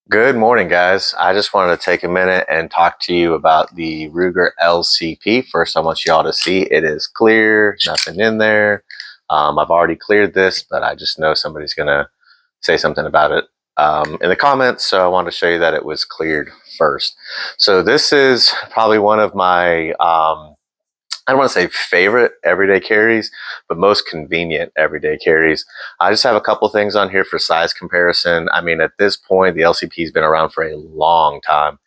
Good morning, guys. I just wanted to take a minute and talk to you about the Ruger LCP. First, I want you all to see it is clear, nothing in there. I've already cleared this, but I just know somebody's going to say something about it in the comments, so I wanted to show you that it was cleared first. So this is probably one of my I don't want to say favorite everyday carries, but most convenient everyday carries. I just have a couple things on here for size comparison. I mean, at this point, the LCP has been around for a long time.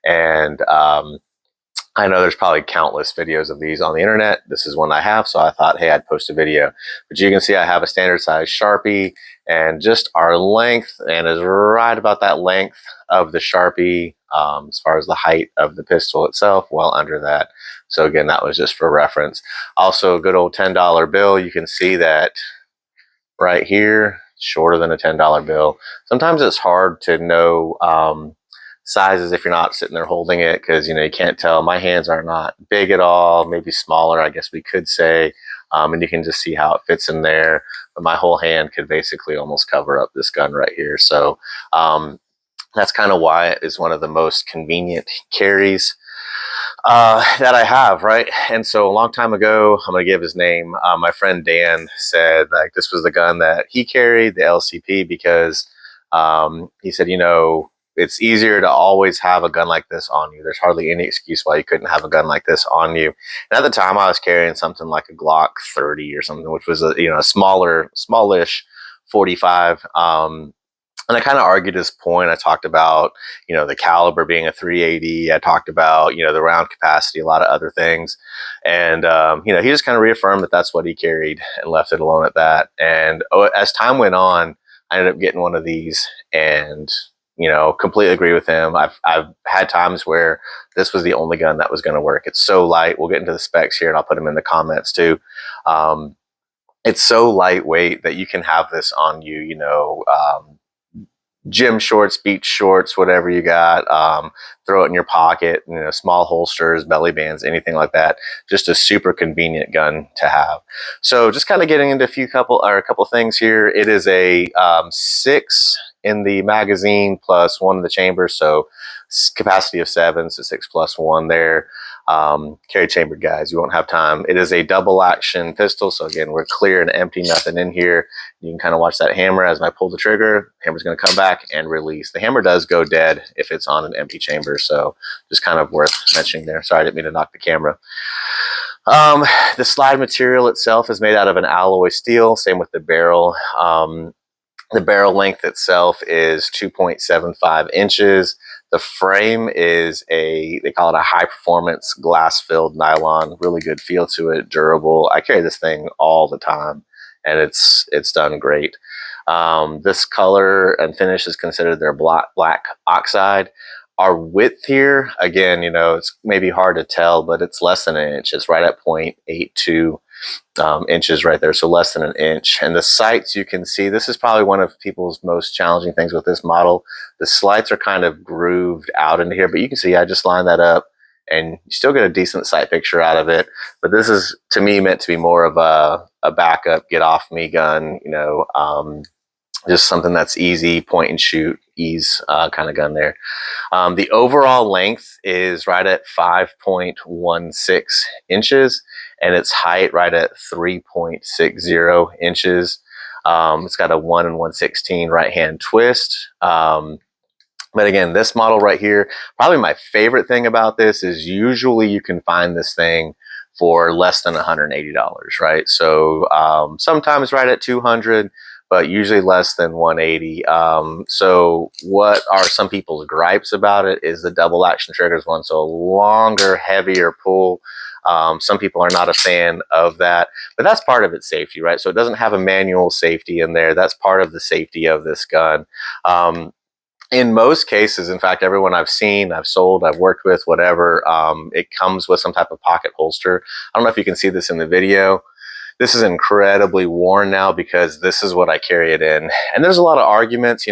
And I know there's probably countless videos of these on the internet. This is one I have, so I thought, hey, I'd post a video. But you can see I have a standard size Sharpie, and just our length, and is right about that length of the Sharpie as far as the height of the pistol itself, well under that. So again, that was just for reference. Also, a good old $10 bill. You can see that right here, shorter than a $10 bill. Sometimes it's hard to know sizes if you're not sitting there holding it, because you can't tell. My hands are not big at all, maybe smaller, I guess we could say. And you can just see how it fits in there, but my whole hand could basically almost cover up this gun right here. So that's kind of why it is one of the most convenient carries that I have, right? And so a long time ago, I'm going to give his name. My friend Dan said like this was the gun that he carried, the LCP, because he said, it's easier to always have a gun like this on you. There's hardly any excuse why you couldn't have a gun like this on you. And at the time, I was carrying something like a Glock 30 or something, which was a smallish 45. And I kind of argued his point. I talked about, the caliber being a 380. I talked about, the round capacity, a lot of other things. And, he just kind of reaffirmed that that's what he carried and left it alone at that. And as time went on, I ended up getting one of these and, completely agree with him. I've had times where this was the only gun that was going to work. It's so light. We'll get into the specs here and I'll put them in the comments too. It's so lightweight that you can have this on you, gym shorts, beach shorts, whatever you got. Throw it in your pocket, small holsters, belly bands, anything like that. Just a super convenient gun to have. So just kind of getting into a couple things here. It is a 6 in the magazine plus 1 in the chamber, so capacity of 7, so 6 plus 1 there. Carry chambered, guys, you won't have time. It is a double action pistol, so again, we're clear and empty, nothing in here. You can kind of watch that hammer as I pull the trigger. Hammer's going to come back and release. The hammer does go dead if it's on an empty chamber, so just kind of worth mentioning there. Sorry, I didn't mean to knock the camera. The slide material itself is made out of an alloy steel, same with the barrel. The barrel length itself is 2.75 inches. The frame is they call it a high performance glass filled nylon, really good feel to it, durable. I carry this thing all the time and it's done great. This color and finish is considered their black oxide. Our width here, again, it's maybe hard to tell, but it's less than an inch. It's right at 0.82 inches right there, so less than an inch. And the sights, you can see, this is probably one of people's most challenging things with this model. The slits are kind of grooved out into here, but you can see I just lined that up and you still get a decent sight picture out of it. But this is, to me, meant to be more of a backup, get off me gun, just something that's easy, point and shoot, ease kind of gun there. The overall length is right at 5.16 inches, and its height right at 3.60 inches. It's got a 1 and 1/16 right hand twist. But again, this model right here, probably my favorite thing about this is usually you can find this thing for less than $180, right? So sometimes right at 200, but usually less than 180. So what are some people's gripes about it is the double action triggers one, so a longer, heavier pull. Some people are not a fan of that, but that's part of its safety, right? So it doesn't have a manual safety in there. That's part of the safety of this gun. In most cases, in fact, everyone I've seen, I've sold, I've worked with, whatever, it comes with some type of pocket holster. I don't know if you can see this in the video. This is incredibly worn now because this is what I carry it in. And there's a lot of arguments,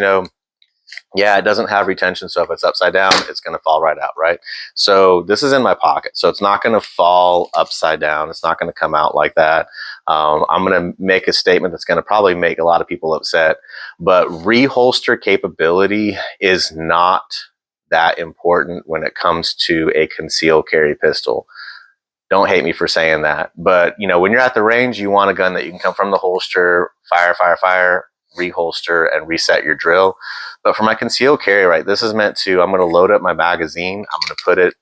Yeah, it doesn't have retention, so if it's upside down, it's going to fall right out, right? So this is in my pocket, so it's not going to fall upside down. It's not going to come out like that. I'm going to make a statement that's going to probably make a lot of people upset, but reholster capability is not that important when it comes to a concealed carry pistol. Don't hate me for saying that, but you know, when you're at the range, you want a gun that you can come from the holster, fire, reholster, and reset your drill. But for my concealed carry, right, this is meant to, I'm going to load up my magazine, I'm going to put it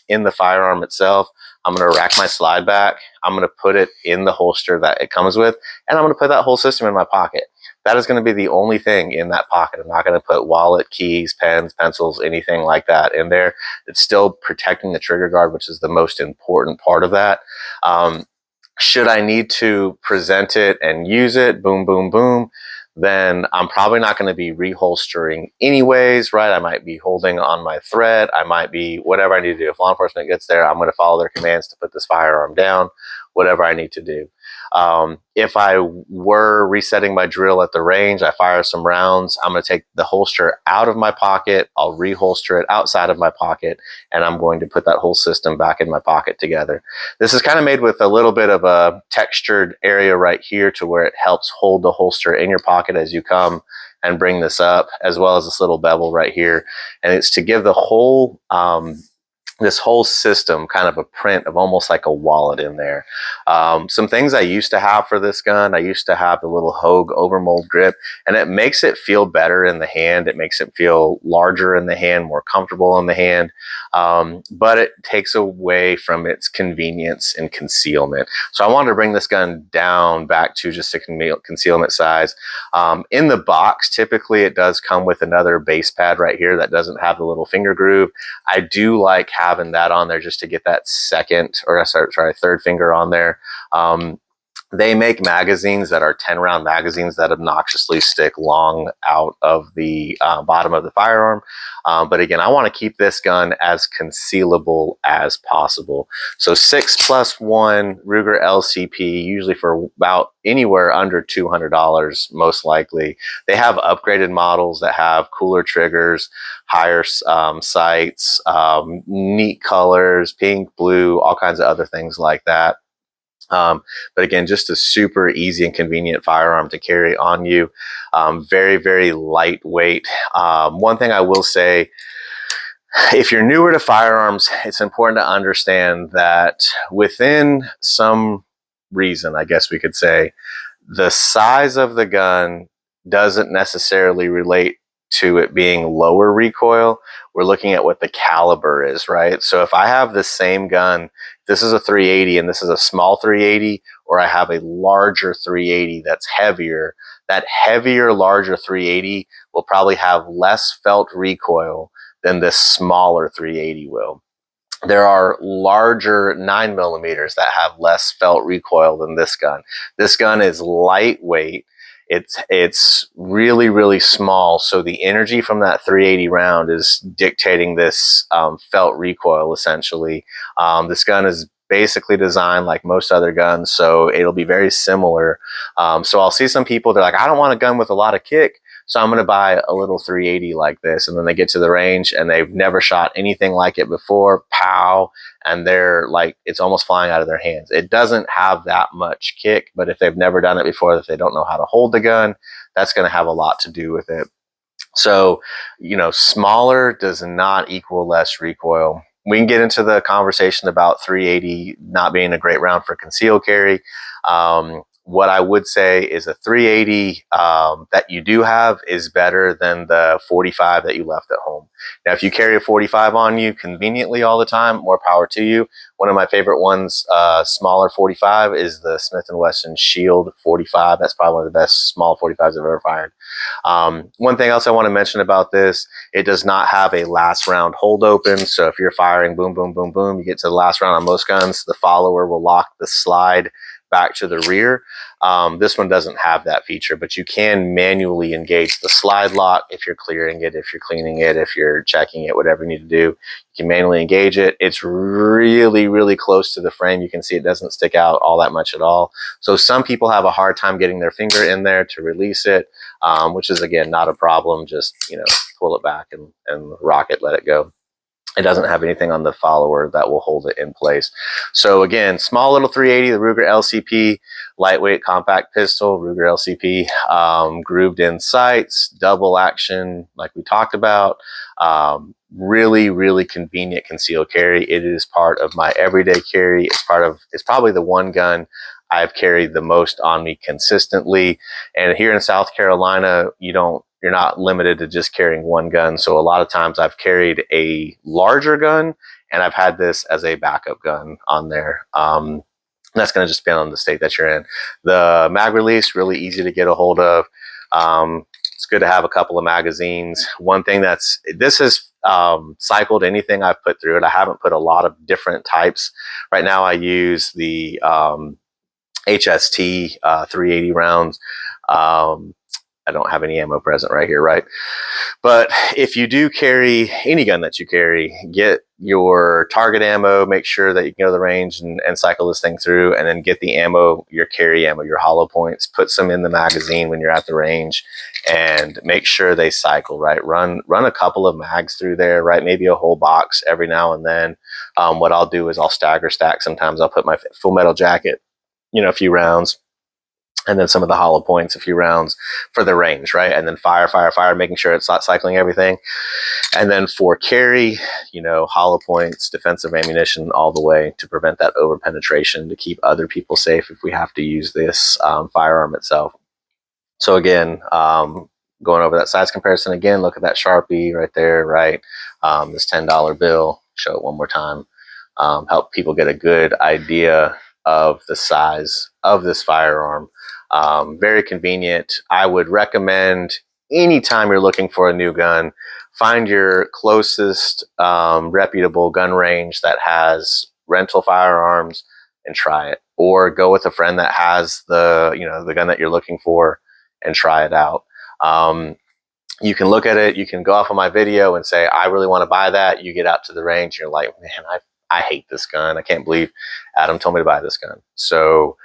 in the firearm itself, I'm going to rack my slide back, I'm going to put it in the holster that it comes with, and I'm going to put that whole system in my pocket. That is going to be the only thing in that pocket. I'm not going to put wallet, keys, pens, pencils, anything like that in there. It's still protecting the trigger guard, which is the most important part of that. Should I need to present it and use it, boom, boom, boom, then I'm probably not going to be reholstering anyways, right? I might be holding on my thread. I might be whatever I need to do. If law enforcement gets there, I'm going to follow their commands to put this firearm down, whatever I need to do. If I were resetting my drill at the range, I fire some rounds, I'm going to take the holster out of my pocket, I'll reholster it outside of my pocket, and I'm going to put that whole system back in my pocket together. This is kind of made with a little bit of a textured area right here to where it helps hold the holster in your pocket as you come and bring this up, as well as this little bevel right here. And it's to give the whole this whole system kind of a print of almost like a wallet in there. Some things I used to have for this gun, I used to have the little Hogue overmold grip, and it makes it feel better in the hand. It makes it feel larger in the hand, more comfortable in the hand, but it takes away from its convenience and concealment. So I wanted to bring this gun down back to just a concealment size. In the box, typically it does come with another base pad right here that doesn't have the little finger groove. I do like having that on there just to get that third finger on there. They make magazines that are 10-round magazines that obnoxiously stick long out of the bottom of the firearm. But again, I want to keep this gun as concealable as possible. So 6+1 Ruger LCP, usually for about anywhere under $200, most likely. They have upgraded models that have cooler triggers, higher sights, neat colors, pink, blue, all kinds of other things like that. But again, just a super easy and convenient firearm to carry on you. Very, very lightweight. One thing I will say, if you're newer to firearms, it's important to understand that within some reason, I guess we could say, the size of the gun doesn't necessarily relate to it being lower recoil. We're looking at what the caliber is, right? So if I have the same gun, this is a 380 and this is a small 380, or I have a larger 380 that's heavier, that heavier, larger 380 will probably have less felt recoil than this smaller 380 will. There are larger 9mm that have less felt recoil than this gun. This gun is lightweight. It's really, really small. So the energy from that 380 round is dictating this felt recoil, essentially. This gun is basically designed like most other guns, so it'll be very similar. So I'll see some people, they're like, I don't want a gun with a lot of kick, so I'm going to buy a little 380 like this. And then they get to the range and they've never shot anything like it before. Pow. And they're like, it's almost flying out of their hands. It doesn't have that much kick, but if they've never done it before, if they don't know how to hold the gun, that's going to have a lot to do with it. So, you know, smaller does not equal less recoil. We can get into the conversation about 380 not being a great round for concealed carry. What I would say is a 380 that you do have is better than the 45 that you left at home. Now, if you carry a 45 on you conveniently all the time, more power to you. One of my favorite ones, smaller 45, is the Smith & Wesson Shield 45. That's probably one of the best small 45s I've ever fired. One thing else I want to mention about this, it does not have a last round hold open. So if you're firing boom, boom, boom, boom, you get to the last round on most guns, the follower will lock the slide back to the rear. This one doesn't have that feature, but you can manually engage the slide lock if you're clearing it, if you're cleaning it, if you're checking it, whatever you need to do. You can manually engage it. It's really, really close to the frame. You can see it doesn't stick out all that much at all. So some people have a hard time getting their finger in there to release it, which is, again, not a problem. Just, pull it back and rock it, let it go. It doesn't have anything on the follower that will hold it in place. So again, small little 380, the Ruger LCP, lightweight compact pistol, Ruger LCP, grooved in sights, double action like we talked about. Really, really convenient concealed carry. It is part of my everyday carry. It's probably the one gun I've carried the most on me consistently. And here in South Carolina, you're not limited to just carrying one gun. So a lot of times I've carried a larger gun and I've had this as a backup gun on there. That's going to just depend on the state that you're in. The mag release, really easy to get a hold of. It's good to have a couple of magazines. One thing this has cycled anything I've put through it. I haven't put a lot of different types. Right now I use the HST 380 rounds. I don't have any ammo present right here, right? But if you do carry any gun that you carry, get your target ammo, make sure that you can go to the range and cycle this thing through, and then get the ammo, your carry ammo, your hollow points, put some in the magazine when you're at the range, and make sure they cycle, right? Run a couple of mags through there, right? Maybe a whole box every now and then. What I'll do is I'll stagger stack. Sometimes I'll put my full metal jacket, a few rounds, and then some of the hollow points, a few rounds for the range, right? And then fire, making sure it's not cycling everything. And then for carry, hollow points, defensive ammunition all the way to prevent that over penetration, to keep other people safe if we have to use this firearm itself. So again, going over that size comparison again, look at that Sharpie right there, right? This $10 bill, show it one more time. Help people get a good idea of the size of this firearm. Very convenient. I would recommend anytime you're looking for a new gun, find your closest reputable gun range that has rental firearms and try it, or go with a friend that has the gun that you're looking for and try it out. You can look at it, you can go off on my video and say, I really want to buy that. You get out to the range, you're like, man, I hate this gun. I can't believe Adam told me to buy this gun. So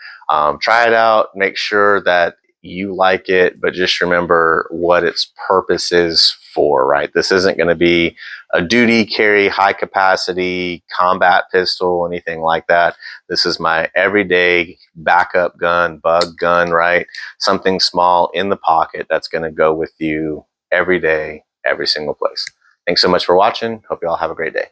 try it out, make sure that you like it, but just remember what its purpose is for, right? This isn't going to be a duty carry, high capacity combat pistol, anything like that. This is my everyday backup gun, bug gun, right? Something small in the pocket that's going to go with you every day, every single place. Thanks so much for watching. Hope you all have a great day.